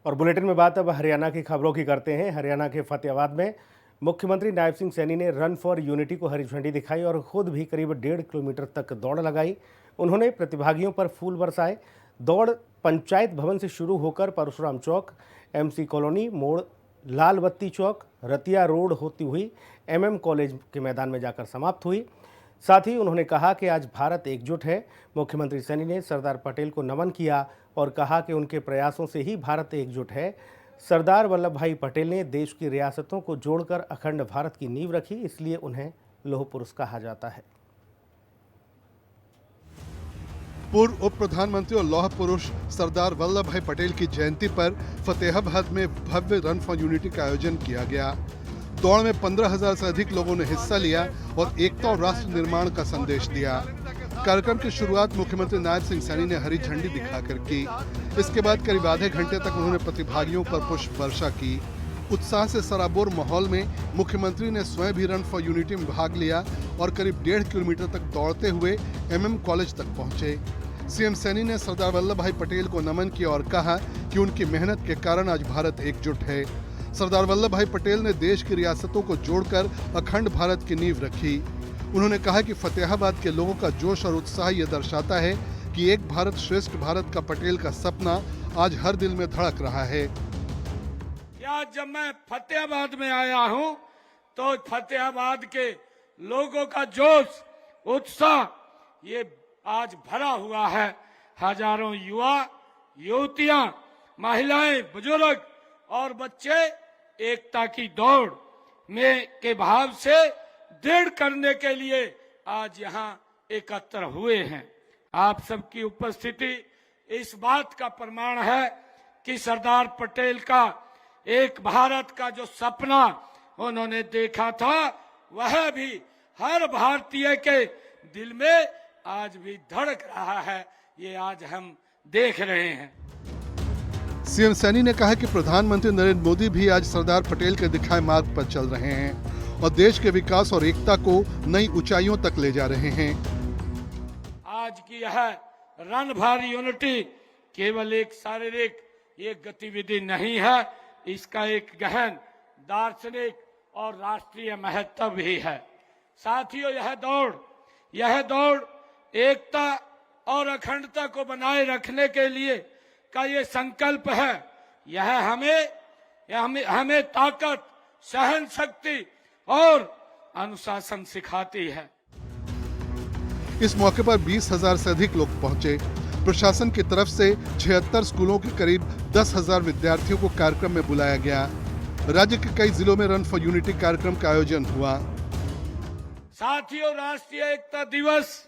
और बुलेटिन में बात अब हरियाणा की खबरों की करते हैं। हरियाणा के फतेहाबाद में मुख्यमंत्री नायब सिंह सैनी ने रन फॉर यूनिटी को हरी झंडी दिखाई और खुद भी करीब 1.5 किलोमीटर तक दौड़ लगाई। उन्होंने प्रतिभागियों पर फूल बरसाए। दौड़ पंचायत भवन से शुरू होकर परशुराम चौक, एमसी कॉलोनी मोड़, लाल बत्ती चौक, रतिया रोड होती हुई MM कॉलेज के मैदान में जाकर समाप्त हुई। साथ ही उन्होंने कहा कि आज भारत एकजुट है। मुख्यमंत्री सैनी ने सरदार पटेल को नमन किया और कहा कि उनके प्रयासों से ही भारत एकजुट है। सरदार वल्लभ भाई पटेल ने देश की रियासतों को जोड़कर अखंड भारत की नींव रखी, इसलिए उन्हें लौह पुरुष कहा जाता है। पूर्व उप प्रधानमंत्री और लौह पुरुष सरदार वल्लभ भाई पटेल की जयंती पर फतेहाबाद में भव्य रन फॉर यूनिटी का आयोजन किया गया। दौड़ में 15,000 से अधिक लोगों ने हिस्सा लिया और एकता और राष्ट्र निर्माण का संदेश दिया। कार्यक्रम की शुरुआत मुख्यमंत्री नायब सिंह सैनी ने हरी झंडी दिखाकर की। इसके बाद करीब आधे घंटे तक उन्होंने प्रतिभागियों पर पुष्प वर्षा की। उत्साह से सराबोर माहौल में मुख्यमंत्री ने स्वयं भी रन फॉर यूनिटी में भाग लिया और करीब 1.5 किलोमीटर तक दौड़ते हुए MM कॉलेज तक पहुंचे। CM सैनी ने सरदार वल्लभ भाई पटेल को नमन किया और कहा कि उनकी मेहनत के कारण आज भारत एकजुट है। सरदार वल्लभ भाई पटेल ने देश की रियासतों को जोड़कर अखंड भारत की नींव रखी। उन्होंने कहा कि फतेहाबाद के लोगों का जोश और उत्साह ये दर्शाता है कि एक भारत श्रेष्ठ भारत का पटेल का सपना आज हर दिल में धड़क रहा है। आज जब मैं फतेहाबाद में आया हूं तो फतेहाबाद के लोगों का जोश, उत्साह ये आज भरा हुआ है। हजारों युवा, युवतियां, महिलाएं, बुजुर्ग और बच्चे एकता की दौड़ में के भाव से दृढ़ करने के लिए आज यहाँ एकत्र हुए हैं। आप सबकी उपस्थिति इस बात का प्रमाण है कि सरदार पटेल का एक भारत का जो सपना उन्होंने देखा था वह भी हर भारतीय के दिल में आज भी धड़क रहा है। ये आज हम देख रहे हैं। CM सैनी ने कहा कि प्रधानमंत्री नरेंद्र मोदी भी आज सरदार पटेल के दिखाए मार्ग पर चल रहे हैं और देश के विकास और एकता को नई ऊंचाइयों तक ले जा रहे हैं। आज की यह रन फॉर यूनिटी केवल एक शारीरिक एक गतिविधि नहीं है, इसका एक गहन दार्शनिक और राष्ट्रीय महत्व भी है। साथियों, यह दौड़ एकता और अखंडता को बनाए रखने के लिए का ये संकल्प है। यह हमें ताकत, सहन शक्ति और अनुशासन सिखाती है। इस मौके पर 20,000 से अधिक लोग पहुंचे। प्रशासन की तरफ से 76 स्कूलों के करीब 10,000 विद्यार्थियों को कार्यक्रम में बुलाया गया। राज्य के कई जिलों में रन फॉर यूनिटी कार्यक्रम का आयोजन हुआ। साथियों, राष्ट्रीय एकता दिवस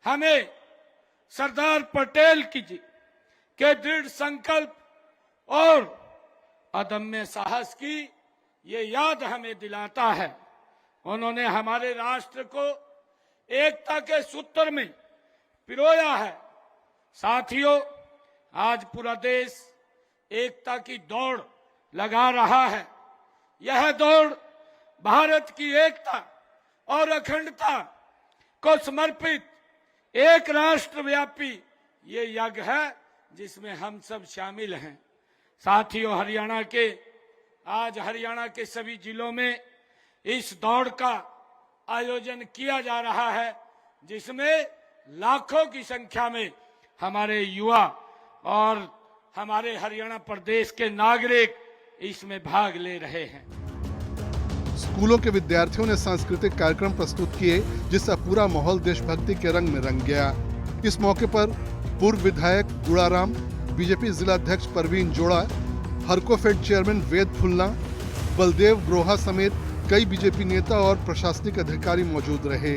हमें सरदार पटेल के दृढ़ संकल्प और अदम्य साहस की ये याद हमें दिलाता है। उन्होंने हमारे राष्ट्र को एकता के सूत्र में पिरोया है। साथियों, आज पूरा देश एकता की दौड़ लगा रहा है। यह दौड़ भारत की एकता और अखंडता को समर्पित एक राष्ट्रव्यापी ये यज्ञ है जिसमें हम सब शामिल हैं। साथियों, आज हरियाणा के सभी जिलों में इस दौड़ का आयोजन किया जा रहा है, जिसमें लाखों की संख्या में हमारे युवा और हमारे हरियाणा प्रदेश के नागरिक इसमें भाग ले रहे हैं। स्कूलों के विद्यार्थियों ने सांस्कृतिक कार्यक्रम प्रस्तुत किए, जिससे पूरा माहौल देशभक्ति के रंग में रंग गया। इस मौके पर पूर्व विधायक गुड़ाराम, बीजेपी जिला अध्यक्ष परवीन जोड़ा, हरकोफेड चेयरमैन वेद फुल्ला, बलदेव ब्रोहा समेत कई बीजेपी नेता और प्रशासनिक अधिकारी मौजूद रहे।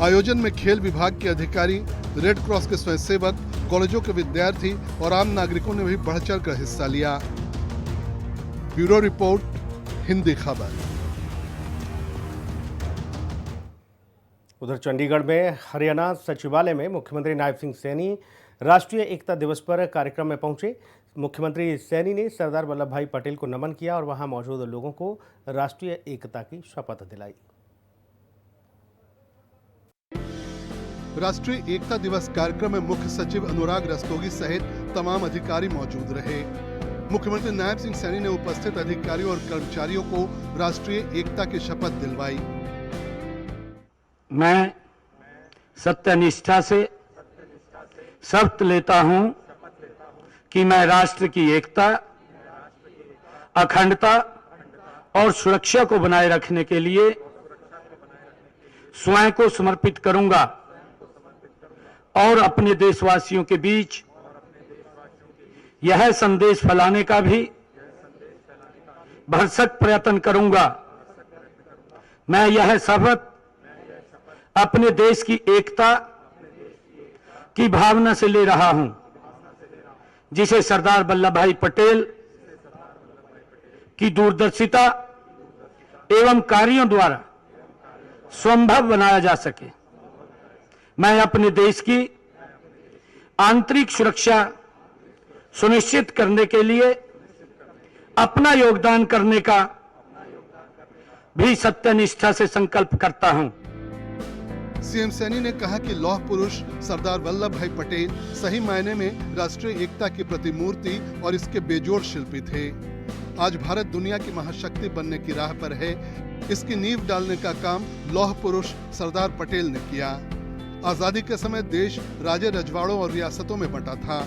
आयोजन में खेल विभाग के अधिकारी, रेड क्रॉस के स्वयंसेवक, कॉलेजों के विद्यार्थी और आम नागरिकों ने भी बढ़ चढ़ कर हिस्सा लिया। ब्यूरो रिपोर्ट, हिंदी खबर। उधर चंडीगढ़ में हरियाणा सचिवालय में मुख्यमंत्री नायब सिंह सैनी राष्ट्रीय एकता दिवस पर कार्यक्रम में पहुंचे। मुख्यमंत्री सैनी ने सरदार वल्लभ भाई पटेल को नमन किया और वहां मौजूद लोगों को राष्ट्रीय एकता की शपथ दिलाई। राष्ट्रीय एकता दिवस कार्यक्रम में मुख्य सचिव अनुराग रस्तोगी सहित तमाम अधिकारी मौजूद रहे। मुख्यमंत्री नायब सिंह सैनी ने उपस्थित अधिकारियों और कर्मचारियों को राष्ट्रीय एकता की शपथ दिलवाई। मैं सत्यनिष्ठा से शपथ लेता हूं कि मैं राष्ट्र की एकता, अखंडता और सुरक्षा को बनाए रखने के लिए स्वयं को समर्पित करूंगा और अपने देशवासियों के बीच यह संदेश फैलाने का भी भरसक प्रयत्न करूंगा। मैं यह शपथ अपने देश की एकता की भावना से ले रहा हूं, जिसे सरदार वल्लभ भाई पटेल की दूरदर्शिता एवं कार्यों द्वारा संभव बनाया जा सके। मैं अपने देश की आंतरिक सुरक्षा सुनिश्चित करने के लिए अपना योगदान करने का भी सत्यनिष्ठा से संकल्प करता हूं। सीएम सैनी ने कहा कि लौह पुरुष सरदार वल्लभ भाई पटेल सही मायने में राष्ट्रीय एकता की प्रतिमूर्ति और इसके बेजोड़ शिल्पी थे। आज भारत दुनिया की महाशक्ति बनने की राह पर है। इसकी नींव डालने का काम लौह पुरुष सरदार पटेल ने किया। आजादी के समय देश राज्य रजवाड़ों और रियासतों में बंटा था।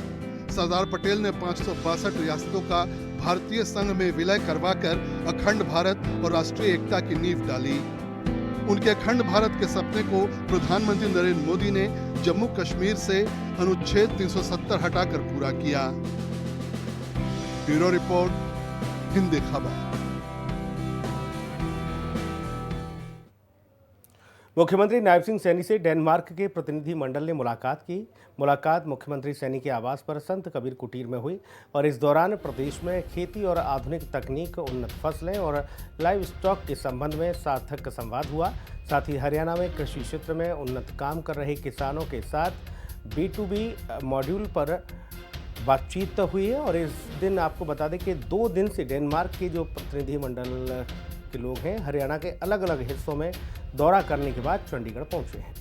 सरदार पटेल ने 562 रियासतों का भारतीय संघ में विलय करवाकर अखंड भारत और राष्ट्रीय एकता की नींव डाली। उनके अखंड भारत के सपने को प्रधानमंत्री नरेंद्र मोदी ने जम्मू कश्मीर से अनुच्छेद 370 हटाकर पूरा किया। ब्यूरो रिपोर्ट, हिंदी खबर। मुख्यमंत्री नायब सिंह सैनी से डेनमार्क के प्रतिनिधि मंडल ने मुलाकात की। मुलाकात मुख्यमंत्री सैनी के आवास पर संत कबीर कुटीर में हुई और इस दौरान प्रदेश में खेती और आधुनिक तकनीक, उन्नत फसलें और लाइव स्टॉक के संबंध में सार्थक संवाद हुआ। साथ ही हरियाणा में कृषि क्षेत्र में उन्नत काम कर रहे किसानों के साथ B2B मॉड्यूल पर बातचीत हुई है। और इस दिन आपको बता दें कि 2 दिन से डेनमार्क के जो प्रतिनिधि मंडल के लोग हैं हरियाणा के अलग अलग हिस्सों में दौरा करने के बाद चंडीगढ़ पहुंचे हैं।